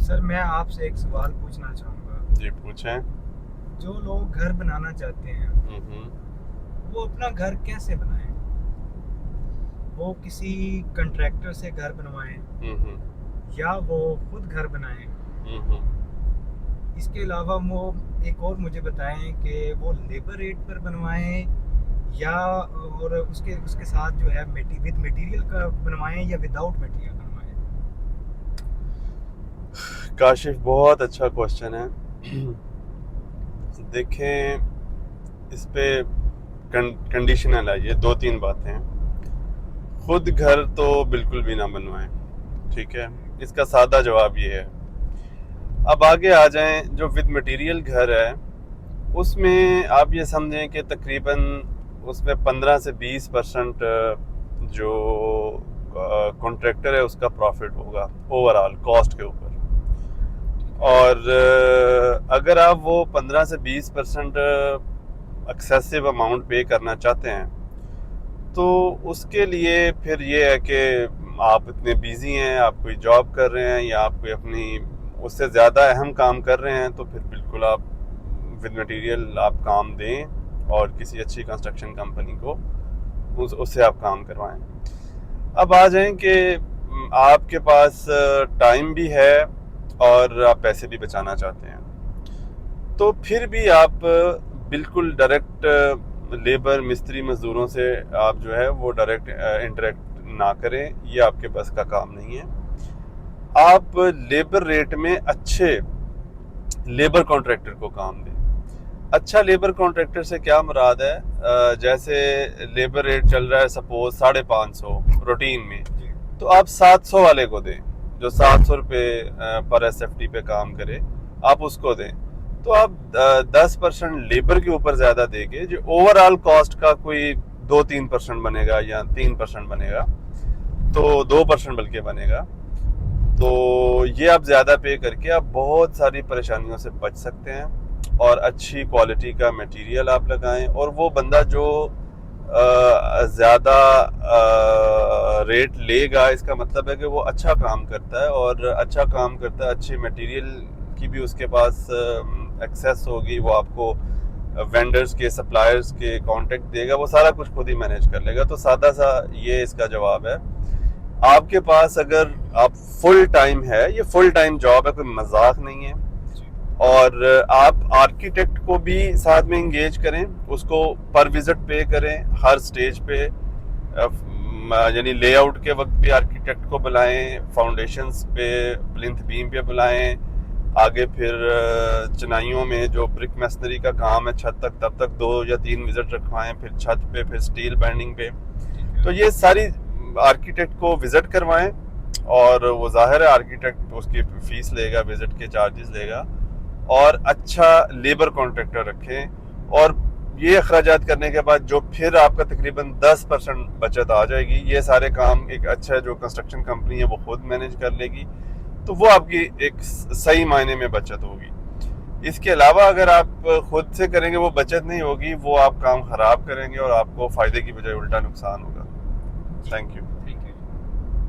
Sir मैं आपसे एक सवाल पूछना चाहूँगा। जी पूछें। जो लोग घर बनाना चाहते हैं हम्म। वो अपना घर कैसे बनाएं? वो किसी कंट्रैक्टर से घर बनवाएं हम्म। या वो खुद घर बनाएं? हम्म। इसके अलावा वो एक और मुझे बताएं कि वो लेबर रेट पर बनवाएं या और उसके उसके साथ जो है विद मटेरियल का बनवाएं या विदाउट मटेरियल बनवाएं। काशिफ, बहुत अच्छा क्वेश्चन है। देखें, इस पे कंडीशनल है, ये दो तीन बातें हैं। खुद घर तो बिल्कुल भी ना बनवाएं, ठीक है। इसका सादा जवाब ये है। अब आगे आ जाएं, जो विद मटेरियल घर है उसमें आप ये समझें कि तकरीबन उसमें 15 से 20% जो कॉन्ट्रैक्टर है उसका प्रॉफिट होगा ओवरऑल कॉस्ट के ऊपर। और अगर आप वो 15 से 20% एक्सेसिव अमाउंट पे करना चाहते हैं तो उसके लिए फिर ये है कि आप इतने बिजी हैं, आप कोई जॉब कर रहे हैं या आप कोई अपनी उससे ज़्यादा अहम काम कर रहे हैं, तो फिर बिल्कुल आप विद मटेरियल आप काम दें और किसी अच्छी कंस्ट्रक्शन कंपनी को उससे आप काम करवाएं। अब आ जाएं कि आपके पास टाइम भी है और आप पैसे भी बचाना चाहते हैं, तो फिर भी आप बिल्कुल डायरेक्ट लेबर मिस्त्री मजदूरों से आप जो है वो डायरेक्ट इंटरेक्ट ना करें, ये आपके बस का काम नहीं है। आप लेबर रेट में अच्छे लेबर कॉन्ट्रैक्टर को काम दें। अच्छा लेबर कॉन्ट्रैक्टर से क्या मुराद है? जैसे लेबर रेट चल रहा है सपोज 550 रूटीन में, जी। तो आप 700 वाले को दें, जो 700 रुपये पर SFT पे काम करे, आप उसको दें। तो आप 10% लेबर के ऊपर ज़्यादा देंगे, जो ओवरऑल कॉस्ट का कोई 2-3% बनेगा या 3% बनेगा, तो 2% बल्कि बनेगा। तो ये आप ज़्यादा पे करके आप बहुत सारी परेशानियों से बच सकते हैं और अच्छी क्वालिटी का मटेरियल आप लगाएं। और वो बंदा जो ज़्यादा रेट लेगा, इसका मतलब है कि वो अच्छा काम करता है, और अच्छा काम करता है, अच्छे मटेरियल की भी उसके पास एक्सेस होगी, वो आपको वेंडर्स के सप्लायर्स के कांटेक्ट देगा, वो सारा कुछ खुद ही मैनेज कर लेगा। तो सादा सा ये इसका जवाब है। आपके पास अगर आप फुल टाइम है, ये फुल टाइम जॉब है, कोई मजाक नहीं है। और आप आर्किटेक्ट को भी साथ में इंगेज करें, उसको पर विजिट पे करें हर स्टेज पे, यानी लेआउट के वक्त भी आर्किटेक्ट को बुलाएं, फाउंडेशंस पे प्लिंथ बीम पे बुलाएं, आगे फिर चिनाइयों में जो ब्रिक मैसनरी का काम है छत तक, तब तक 2 या 3 विजिट रखवाएं, फिर छत पे, फिर स्टील बैंडिंग पे। तो ये सारी आर्किटेक्ट को विजिट करवाएं, और वो जाहिर है आर्किटेक्ट उसकी फीस लेगा, विजिट के चार्जेस लेगा। और अच्छा लेबर कॉन्ट्रैक्टर रखें, और ये अखराजात करने के बाद जो फिर आपका तकरीबन 10% बचत आ जाएगी, ये सारे काम एक अच्छा जो कंस्ट्रक्शन कंपनी है वो खुद मैनेज कर लेगी। तो वो आपकी एक सही मायने में बचत होगी। इसके अलावा अगर आप खुद से करेंगे वो बचत नहीं होगी, वो आप काम खराब करेंगे और आपको फ़ायदे की बजाय उल्टा नुकसान होगा। जी। Thank you.